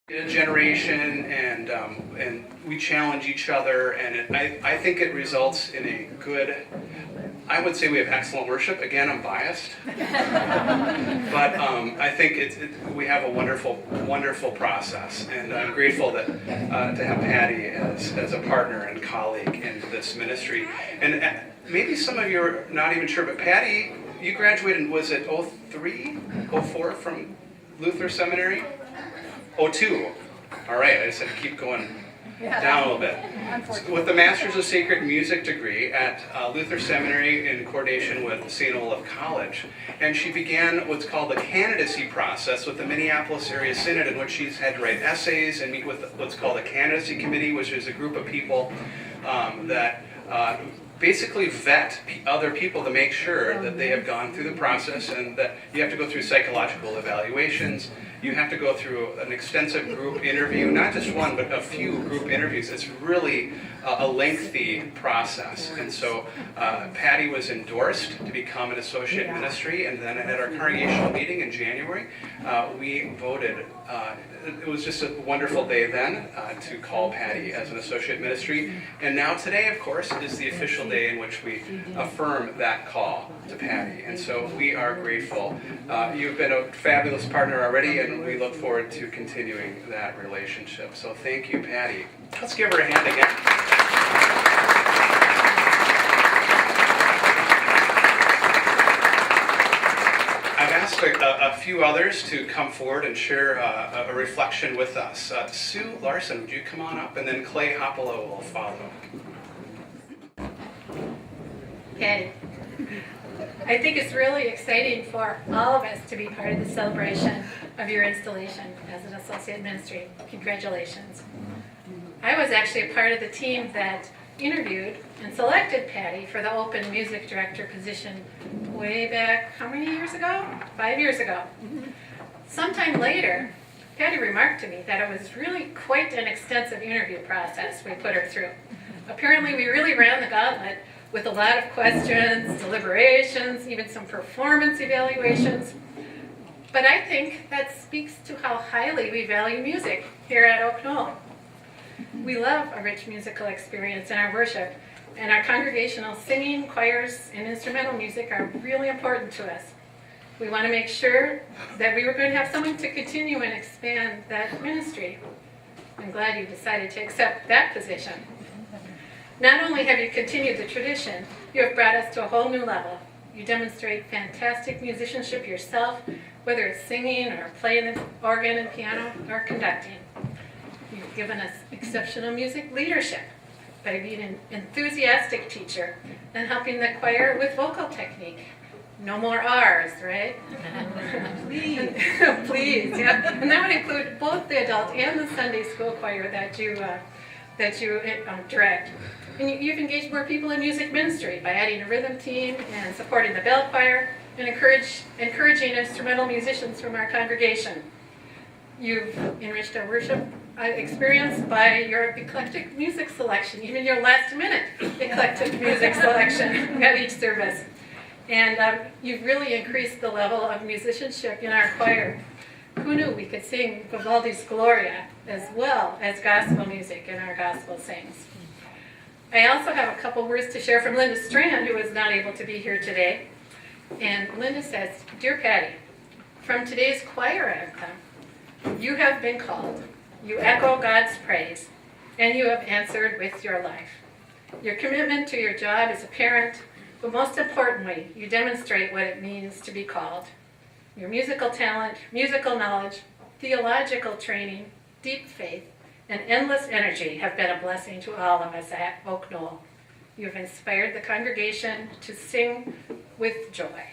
generation, and we challenge each other, and I think it results in a good. I would say we have excellent worship. Again, I'm biased, but I think we have a wonderful process, and I'm grateful that to have Patty as a partner and colleague in this ministry. And maybe some of you are not even sure, but Patty, you graduated, was it 03, 04 from Luther Seminary? 02. All right, I just had to keep going down a little bit. With the Master's of Sacred Music degree at Luther Seminary in coordination with St. Olaf College. And she began what's called the candidacy process with the Minneapolis Area Synod, in which she's had to write essays and meet with what's called a candidacy committee, which is a group of people that basically vet other people to make sure that they have gone through the process, and that you have to go through psychological evaluations. You have to go through an extensive group interview, not just one, but a few group interviews. It's really a lengthy process. And so Patty was endorsed to become an associate ministry, and then at our congregational meeting in January, we voted. It was just a wonderful day then to call Patty as an associate ministry. And now today, of course, is the official day in which we affirm that call to Patty. And so we are grateful. You've been a fabulous partner already, and we look forward to continuing that relationship. So thank you, Patty. Let's give her a hand again. I've asked a few others to come forward and share a reflection with us. Sue Larson, would you come on up? And then Clay Hopolo will follow. Okay. I think it's really exciting for all of us to be part of the celebration of your installation as an associate ministry. Congratulations. I was actually a part of the team that interviewed and selected Patty for the open music director position way back, how many years ago? 5 years ago. Sometime later, Patty remarked to me that it was really quite an extensive interview process we put her through. Apparently, we really ran the gauntlet with a lot of questions, deliberations, even some performance evaluations. But I think that speaks to how highly we value music here at Oak Knoll. We love a rich musical experience in our worship, and our congregational singing, choirs, and instrumental music are really important to us. We want to make sure that we were going to have someone to continue and expand that ministry. I'm glad you decided to accept that position. Not only have you continued the tradition, you have brought us to a whole new level. You demonstrate fantastic musicianship yourself, whether it's singing or playing the organ and piano or conducting. You've given us exceptional music leadership by being an enthusiastic teacher and helping the choir with vocal technique. No more R's, right? Please. Please, yeah. And that would include both the adult and the Sunday school choir that you direct. And you've engaged more people in music ministry by adding a rhythm team and supporting the bell choir and encouraging instrumental musicians from our congregation. You've enriched our worship experience by your eclectic music selection, even your last-minute eclectic music selection at each service. And you've really increased the level of musicianship in our choir. Who knew we could sing Vivaldi's Gloria as well as gospel music in our gospel sings? I also have a couple words to share from Linda Strand, who is not able to be here today. And Linda says, "Dear Patty, from today's choir anthem, you have been called. You echo God's praise, and you have answered with your life. Your commitment to your job as a parent, but most importantly, you demonstrate what it means to be called. Your musical talent, musical knowledge, theological training, deep faith, and endless energy have been a blessing to all of us at Oak Knoll. You've inspired the congregation to sing with joy."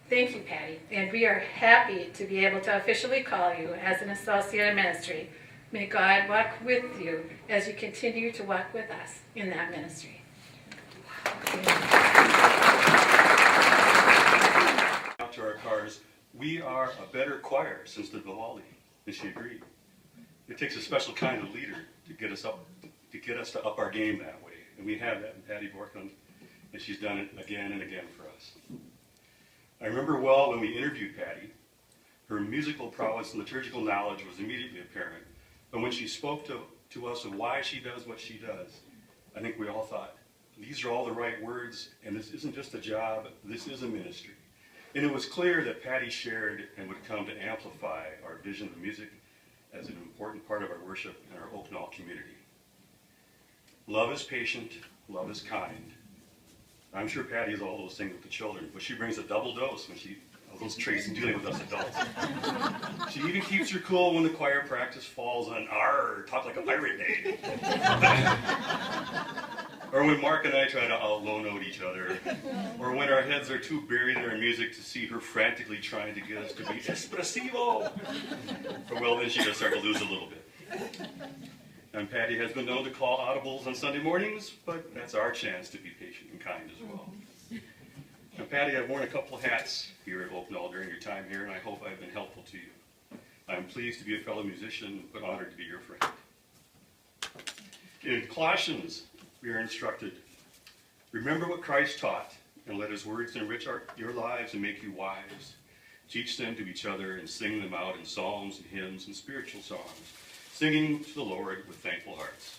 Thank you, Patty, and we are happy to be able to officially call you as an associate in ministry. May God walk with you as you continue to walk with us in that ministry. Out to our cars, we are a better choir since the Vivaldi, and she agreed. It takes a special kind of leader to get us to up our game that way, and we have that in Patty Borkman, and she's done it again and again for us. I remember well when we interviewed Patty. Her musical prowess and liturgical knowledge was immediately apparent. But when she spoke to us of why she does what she does, I think we all thought, these are all the right words, and this isn't just a job, this is a ministry. And it was clear that Patty shared and would come to amplify our vision of music as an important part of our worship in our Oak Knoll community. Love is patient, love is kind. I'm sure Patty is all those things with the children, but she brings a double dose when of those traits in dealing with us adults. She even keeps her cool when the choir practice falls on "Arr, talk like a pirate day." Or when Mark and I try to out-low note each other. Or when our heads are too buried in our music to see her frantically trying to get us to be espressivo. Or well, then she does start to lose a little bit. And Patty has been known to call audibles on Sunday mornings, but that's our chance to be patient and kind as well. Now, Patty, I've worn a couple of hats here at Oak Knoll during your time here, and I hope I've been helpful to you. I'm pleased to be a fellow musician, but honored to be your friend. In Colossians, we are instructed, remember what Christ taught, and let his words enrich your lives and make you wise. Teach them to each other and sing them out in psalms and hymns and spiritual songs, singing to the Lord with thankful hearts.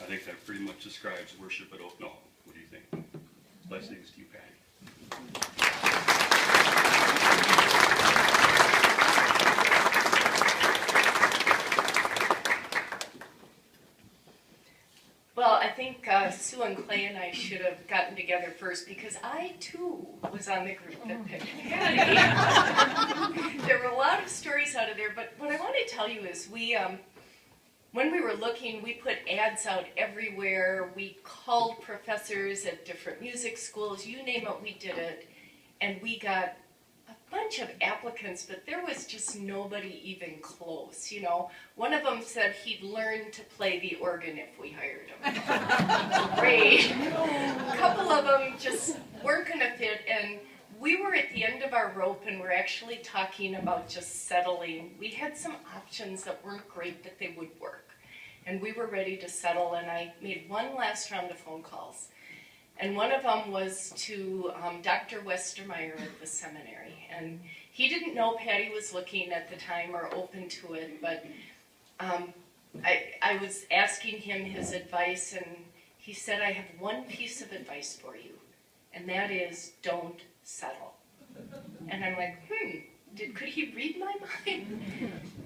I think that pretty much describes worship at Oak Knoll. What do you think? Blessings to you, Patty. Well, I think Sue and Clay and I should have gotten together first because I, too, was on the group that picked Patty. There were a lot of stories out of there, but what I want to tell you is when we were looking, we put ads out everywhere. We called professors at different music schools. You name it, we did it. And we got a bunch of applicants, but there was just nobody even close, you know. One of them said he'd learn to play the organ if we hired him. Great. A couple of them just weren't going to fit, and we were at the end of our rope, and we're actually talking about just settling. We had some options that weren't great, but they would work. And we were ready to settle, and I made one last round of phone calls. And one of them was to Dr. Westermeyer at the seminary. And he didn't know Patty was looking at the time or open to it, but I was asking him his advice, and he said, I have one piece of advice for you, and that is don't settle. And I'm like, could he read my mind?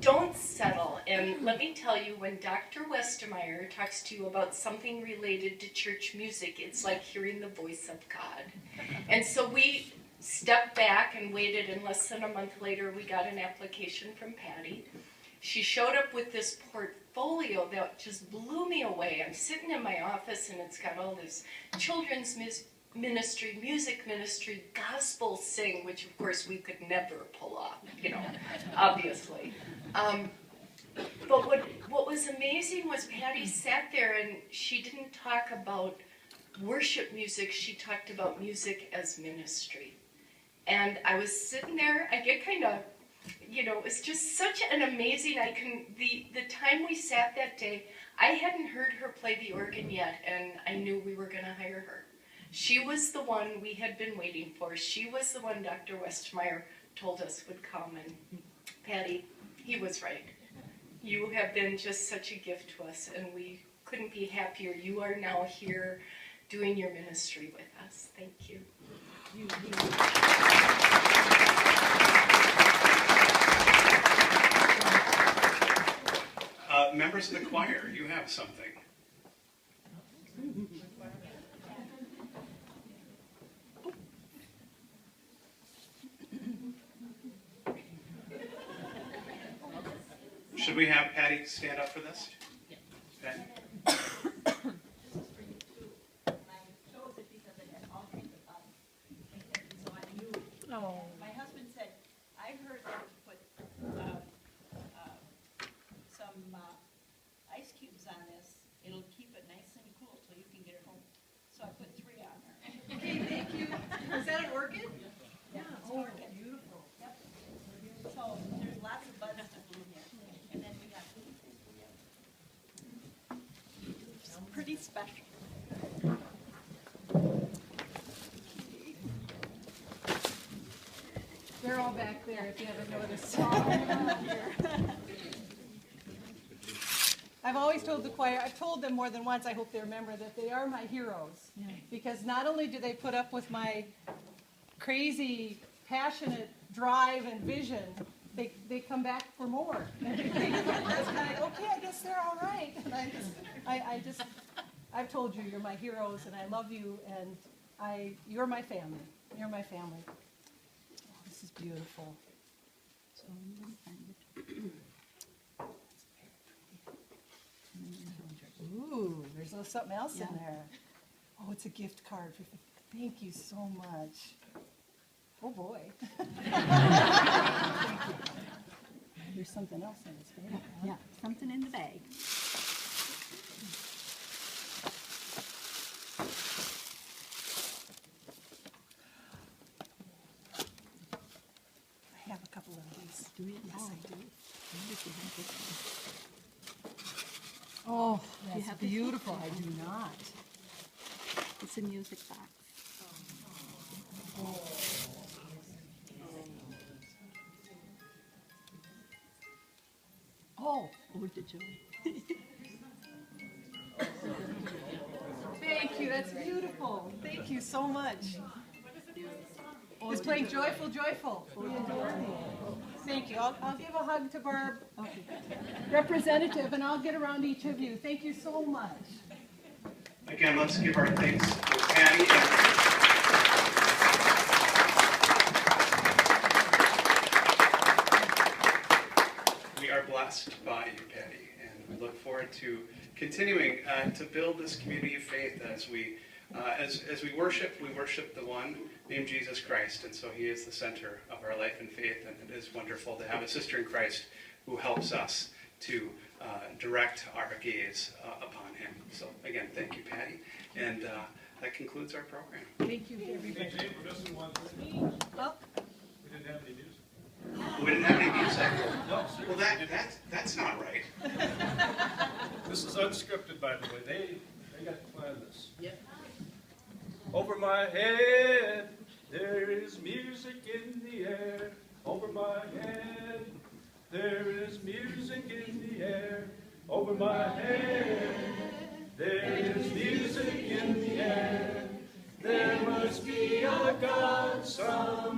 Don't settle. And let me tell you, when Dr. Westermeyer talks to you about something related to church music, it's like hearing the voice of God. And so we stepped back and waited, and less than a month later, we got an application from Patty. She showed up with this portfolio that just blew me away. I'm sitting in my office, and it's got all this children's ministry, music ministry, gospel sing, which of course we could never pull off, you know, obviously. But what was amazing was Patty sat there and she didn't talk about worship music, she talked about music as ministry. And I was sitting there, I get kind of, you know, it was just such an amazing, the time we sat that day, I hadn't heard her play the organ yet, and I knew we were going to hire her. She was the one we had been waiting for. She was the one Dr. Westmeyer told us would come. And Patty, he was right. You have been just such a gift to us, and we couldn't be happier. You are now here doing your ministry with us. Thank you. Members of the choir, you have something. Should we have Patty stand up for this? Patty? Oh. My husband said, I heard them put some ice cubes on this. It'll keep it nice and cool till you can get it home. So I put 3 on there. Okay, thank you. Is that an organ? Yeah, it's an organ. Beautiful. Yep. So there's lots of buds to bloom here. And then we got it's pretty special. They're all back there if you haven't noticed. I've always told the choir, I've told them more than once, I hope they remember, that they are my heroes. Because not only do they put up with my crazy, passionate drive and vision, they come back for more. And it's kind of, okay, I guess they're all right. And I've told you, you're my heroes, and I love you, and you're my family. You're my family. Oh, this is beautiful. Ooh, there's a little something else in there. Oh, it's a gift card. Thank you so much. Oh, boy. Thank you. There's something else in this bag. Yeah, something in the bag. I have a couple of these. Do you? Yes, I do. Wonder if you have this one. Oh, you that's have this one? beautiful. I do not. It's a music box. Oh, Oh, did you? thank you. That's beautiful. Thank you so much. It's playing Joyful, Joyful. Thank you. I'll give a hug to Barb, representative, and I'll get around each of you. Thank you so much. Again, let's give our thanks to Patty and we are blessed by you, Patty, and we look forward to continuing to build this community of faith as we worship the one named Jesus Christ, and so he is the center of our life and faith, and it is wonderful to have a sister in Christ who helps us to direct our gaze upon him. So again, thank you, Patty, and that concludes our program. Thank you, everybody. Hey, Jane, we're missing one thing. Oh, We didn't have any music. We didn't have any music. No, Well, that's not right. this is unscripted, by the way. They got to plan this. Yep. Over my head, there is music in the air. Over my head, there is music in the air. Over my head, there is music in the air. There must be a God somewhere.